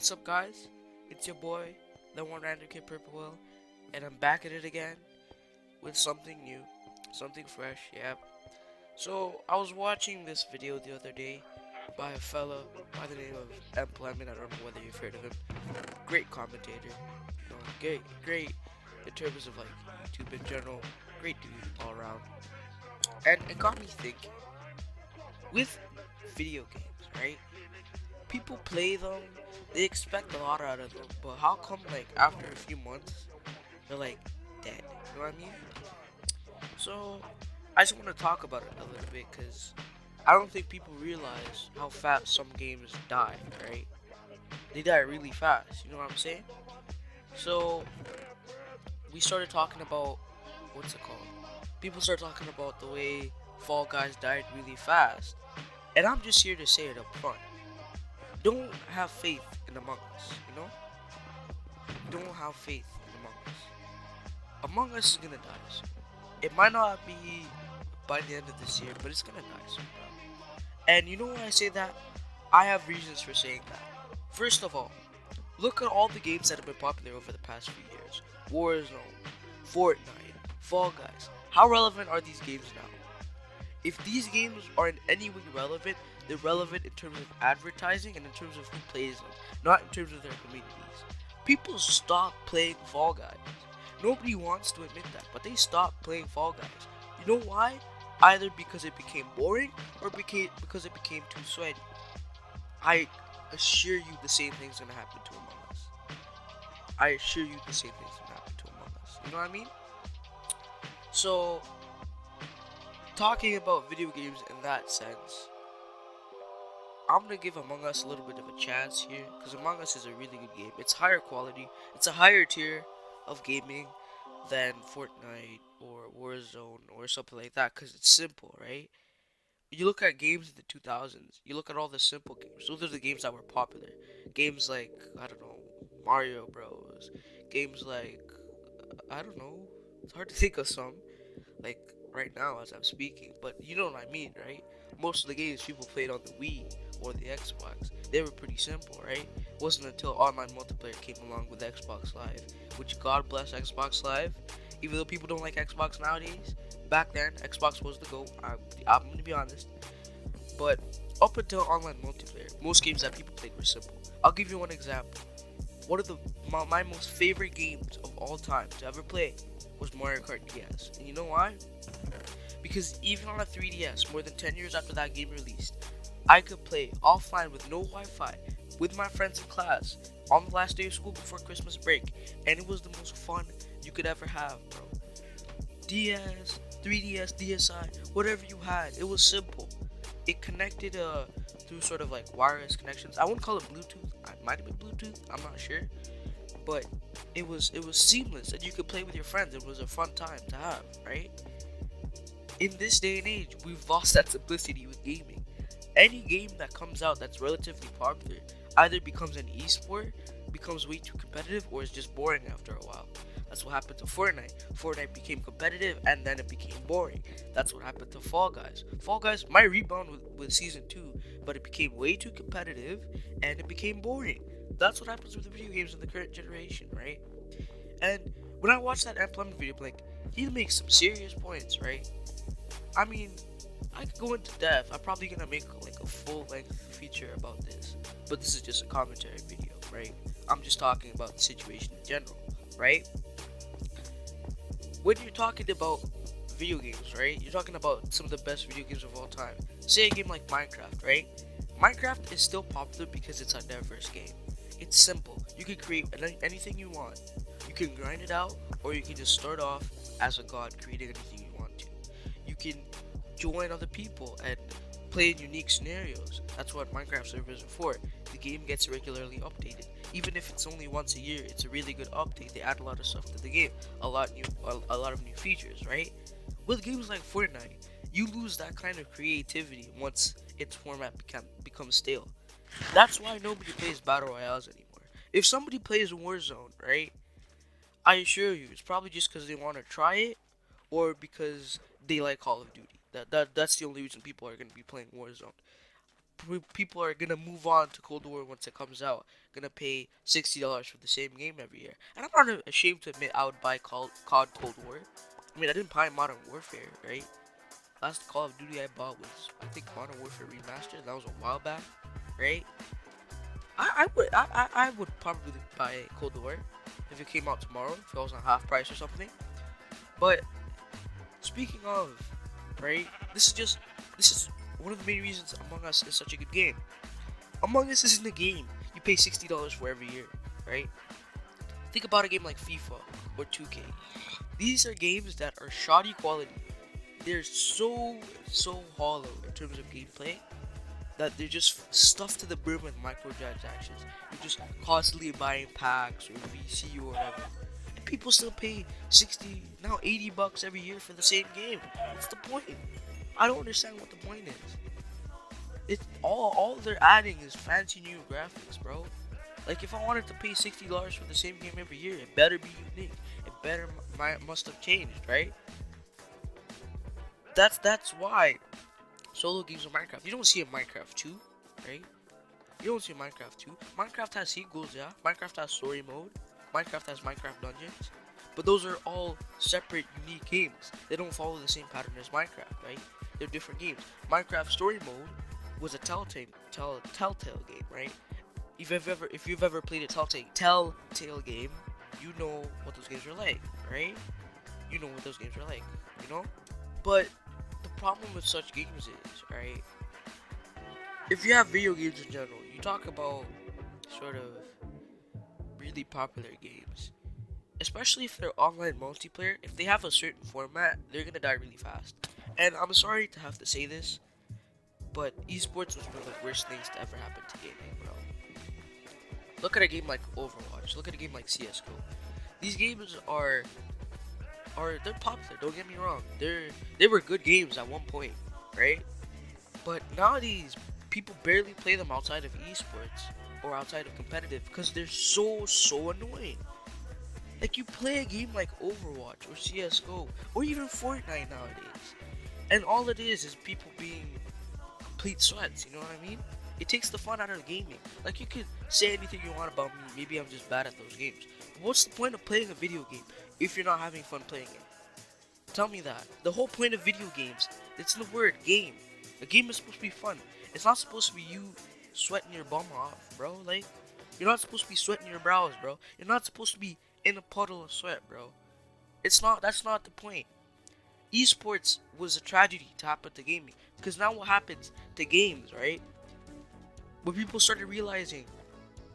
What's up, guys? It's your boy, the one random kid Purple Will, and I'm back at it again with something new, something fresh. Yeah. So I was watching this video the other day by a fella by the name of M. Lemon. I don't know whether you've heard of him. Great commentator. Great in terms of like YouTube in general. Great dude all around. And it got me thinking. With video games, right? People play them, they expect a lot out of them, but how come like after a few months they're like dead? You know what I mean? So I just want to talk about it a little bit because I don't think people realize how fast some games die. Right? They die really fast. You know what I'm saying? So we started talking about what's it called? People start talking about the way Fall Guys died really fast, and I'm just here to say it up front. Don't have faith in Among Us, you know? Don't have faith in Among Us. Among Us is gonna die soon. It might not be by the end of this year, but it's gonna die soon, bro. And you know why I say that? I have reasons for saying that. First of all, look at all the games that have been popular over the past few years. Warzone, Fortnite, Fall Guys. How relevant are these games now? If these games are in any way relevant, they're relevant in terms of advertising and in terms of who plays them, not in terms of their communities. People stop playing Fall Guys. Nobody wants to admit that, but they stopped playing Fall Guys. You know why? Either because it became boring or because it became too sweaty. I assure you the same thing's gonna happen to Among Us. I assure you the same thing's gonna happen to Among Us. You know what I mean? So, talking about video games in that sense, I'm gonna give Among Us a little bit of a chance here because Among Us is a really good game. It's higher quality. It's a higher tier of gaming than Fortnite or Warzone or something like that because it's simple, right? You look at games in the 2000s. You look at all the simple games. Those are the games that were popular. Games like I don't know Mario Bros. Games like I don't know. It's hard to think of some like right now as I'm speaking, but you know what I mean, right? Most of the games people played on the Wii or the Xbox, they were pretty simple, right? It wasn't until online multiplayer came along with Xbox Live, which God bless Xbox Live. Even though people don't like Xbox nowadays, back then Xbox was the go. I'm gonna be honest, but up until online multiplayer, most games that people played were simple. I'll give you one example. One of my most favorite games of all time to ever play was Mario Kart DS. And you know why? Because even on a 3DS, more than 10 years after that game released, I could play offline with no Wi-Fi with my friends in class on the last day of school before Christmas break, and it was the most fun you could ever have, bro. DS, 3DS, DSi, whatever you had, it was simple. It connected through sort of like wireless connections. I wouldn't call it Bluetooth. It might have been Bluetooth. I'm not sure, but it was seamless and you could play with your friends. It was a fun time to have, right? In this day and age, we've lost that simplicity with gaming. Any game that comes out that's relatively popular either becomes an esport, becomes way too competitive, or is just boring after a while. That's what happened to Fortnite. Fortnite became competitive and then it became boring. That's what happened to Fall Guys. Fall Guys might rebound with season 2, but it became way too competitive and it became boring. That's what happens with the video games in the current generation, right? And when I watched that Employment video, I'm like, he makes some serious points, right? I mean, I could go into depth. I'm probably gonna make like a full length feature about this, but this is just a commentary video, right? I'm just talking about the situation in general, right? When you're talking about video games, right? You're talking about some of the best video games of all time. Say a game like Minecraft, right? Minecraft is still popular because it's a diverse game. It's simple. You can create anything you want. You can grind it out, or you can just start off as a god creating anything you want to. You can join other people and play in unique scenarios. That's what Minecraft servers are for. The game gets regularly updated. Even if it's only once a year, it's a really good update. They add a lot of stuff to the game, a lot of new features, right? With games like Fortnite, you lose that kind of creativity once its format becomes stale. That's why nobody plays battle royales anymore. If somebody plays Warzone, right? I assure you, it's probably just because they want to try it, or because they like Call of Duty. That's the only reason people are going to be playing Warzone. people are gonna move on to Cold War once it comes out. Gonna pay $60 for the same game every year. And I'm not ashamed to admit I would buy COD Cold War. I mean, I didn't buy Modern Warfare, right? Last Call of Duty I bought was, I think, Modern Warfare Remastered. That was a while back, right? I would probably buy Cold War if it came out tomorrow, if it was on half price or something. But speaking of, right, this is one of the main reasons Among Us is such a good game. Among Us isn't a game you pay $60 for every year, right? Think about a game like FIFA or 2K. These are games that are shoddy quality. They're so hollow in terms of gameplay that they're just stuffed to the brim with microtransactions. You're just constantly buying packs or VC or whatever. And people still pay 60, now $80 every year for the same game. What's the point? I don't understand what the point is. It's all they're adding is fancy new graphics, bro. Like if I wanted to pay $60 for the same game every year, it better be unique. It better must have changed, right? That's why solo games of Minecraft. You don't see a Minecraft 2, right? You don't see Minecraft 2. Minecraft has sequels, yeah. Minecraft has story mode. Minecraft has Minecraft Dungeons. But those are all separate, unique games. They don't follow the same pattern as Minecraft, right? They're different games. Minecraft story mode was a Telltale game, right? If you've ever played a Telltale game, you know what those games are like, right? You know what those games are like, you know? But the problem with such games is, right? If you have video games in general, you talk about sort of really popular games, especially if they're online multiplayer. If they have a certain format, they're gonna die really fast. And I'm sorry to have to say this, but esports was one of the worst things to ever happen to gaming, bro. Look at a game like Overwatch. Look at a game like CS:GO. These games are they're popular. Don't get me wrong. They were good games at one point, right? But nowadays, people barely play them outside of esports or outside of competitive because they're so annoying. Like you play a game like Overwatch or CS:GO or even Fortnite nowadays, and all it is people being complete sweats. You know what I mean? It takes the fun out of gaming. Like you could say anything you want about me. Maybe I'm just bad at those games. But what's the point of playing a video game if you're not having fun playing it? Tell me that. The whole point of video games, it's in the word game. A game is supposed to be fun. It's not supposed to be you sweating your bum off, bro. Like, you're not supposed to be sweating your brows, bro. You're not supposed to be in a puddle of sweat, bro. That's not the point. Esports was a tragedy to happen to gaming. Because now what happens to games, right? When people started realizing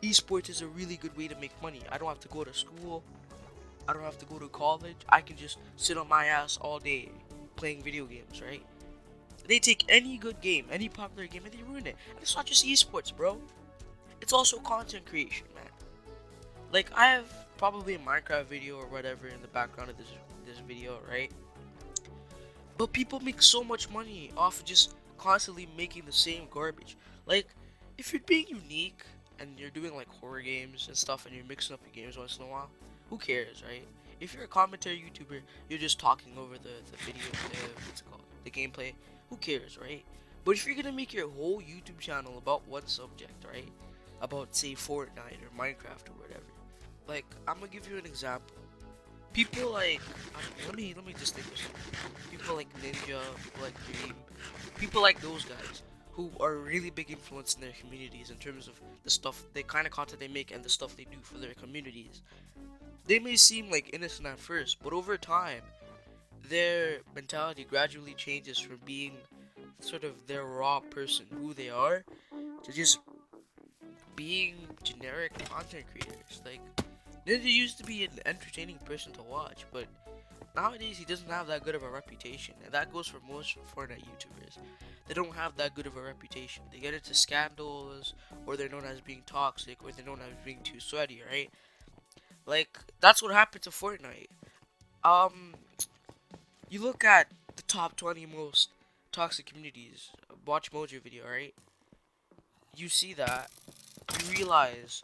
esports is a really good way to make money. I don't have to go to school. I don't have to go to college. I can just sit on my ass all day playing video games, right? They take any good game, any popular game, and they ruin it. And it's not just esports, bro. It's also content creation, man. Like, I have probably a Minecraft video or whatever in the background of this video, right? But people make so much money off of just constantly making the same garbage. Like, if you're being unique and you're doing like horror games and stuff and you're mixing up your games once in a while, who cares, right? If you're a commentary YouTuber, you're just talking over the video, what's it called, the gameplay, who cares, right? But if you're gonna make your whole YouTube channel about one subject, right? About, say, Fortnite or Minecraft or whatever. Like, I'm gonna give you an example. People like, let me distinguish. People like Ninja, people like Dream, people like those guys who are really big influence in their communities in terms of the stuff, the kind of content they make and the stuff they do for their communities. They may seem like innocent at first, but over time, their mentality gradually changes from being sort of their raw person, who they are, to just being generic content creators. Like, Ninja used to be an entertaining person to watch, but nowadays he doesn't have that good of a reputation, and that goes for most Fortnite YouTubers. They don't have that good of a reputation. They get into scandals, or they're known as being toxic, or they're known as being too sweaty, right? Like, that's what happened to Fortnite. You look at the top 20 most toxic communities, watch Mojo video, right? You see that, you realize,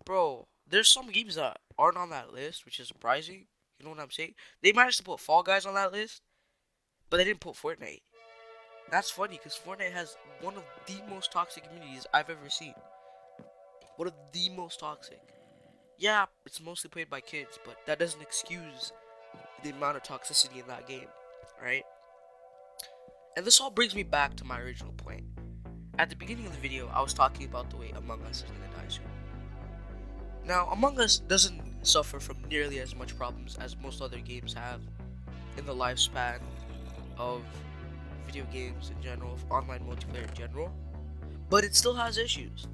bro, there's some games that aren't on that list, which is surprising. You know what I'm saying? They managed to put Fall Guys on that list, but they didn't put Fortnite. That's funny because Fortnite has one of the most toxic communities I've ever seen. One of the most toxic. Yeah, it's mostly played by kids, but that doesn't excuse the amount of toxicity in that game, right? And this all brings me back to my original point. At the beginning of the video, I was talking about the way Among Us is gonna die soon. Now, Among Us doesn't suffer from nearly as much problems as most other games have in the lifespan of video games in general, of online multiplayer in general, but it still has issues.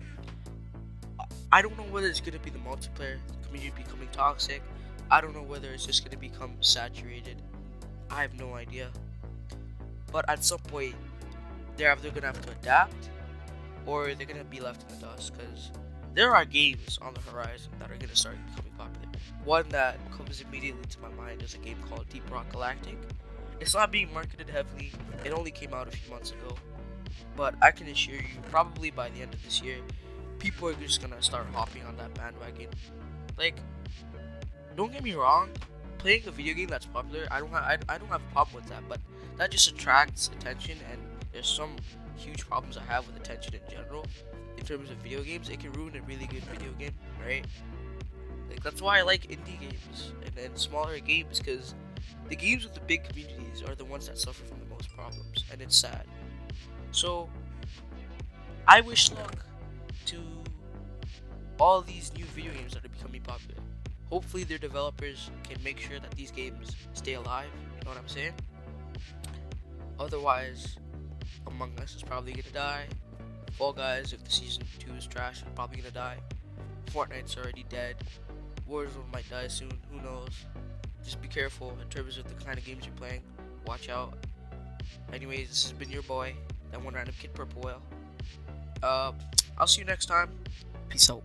I don't know whether it's gonna be the multiplayer community becoming toxic. I don't know whether it's just gonna become saturated. I have no idea. But at some point, they're either gonna have to adapt or they're gonna be left in the dust because there are games on the horizon that are gonna start becoming popular. One that comes immediately to my mind is a game called Deep Rock Galactic. It's not being marketed heavily. It only came out a few months ago, but I can assure you, probably by the end of this year, people are just gonna start hopping on that bandwagon. Like, don't get me wrong, playing a video game that's popular, I don't have a problem with that, but that just attracts attention, and there's some huge problems I have with attention in general. In terms of video games, it can ruin a really good video game, right? Like, that's why I like indie games and smaller games, because the games with the big communities are the ones that suffer from the most problems, and it's sad. So, I wish luck to all these new video games that are becoming popular. Hopefully their developers can make sure that these games stay alive, you know what I'm saying? Otherwise, Among Us is probably gonna die. Fall Guys, if the season 2 is trash, is probably gonna die. Fortnite's already dead. Warzone might die soon, who knows? Just be careful in terms of the kind of games you're playing. Watch out. Anyways, this has been your boy, that one random kid Purple Whale. I'll see you next time. Peace out.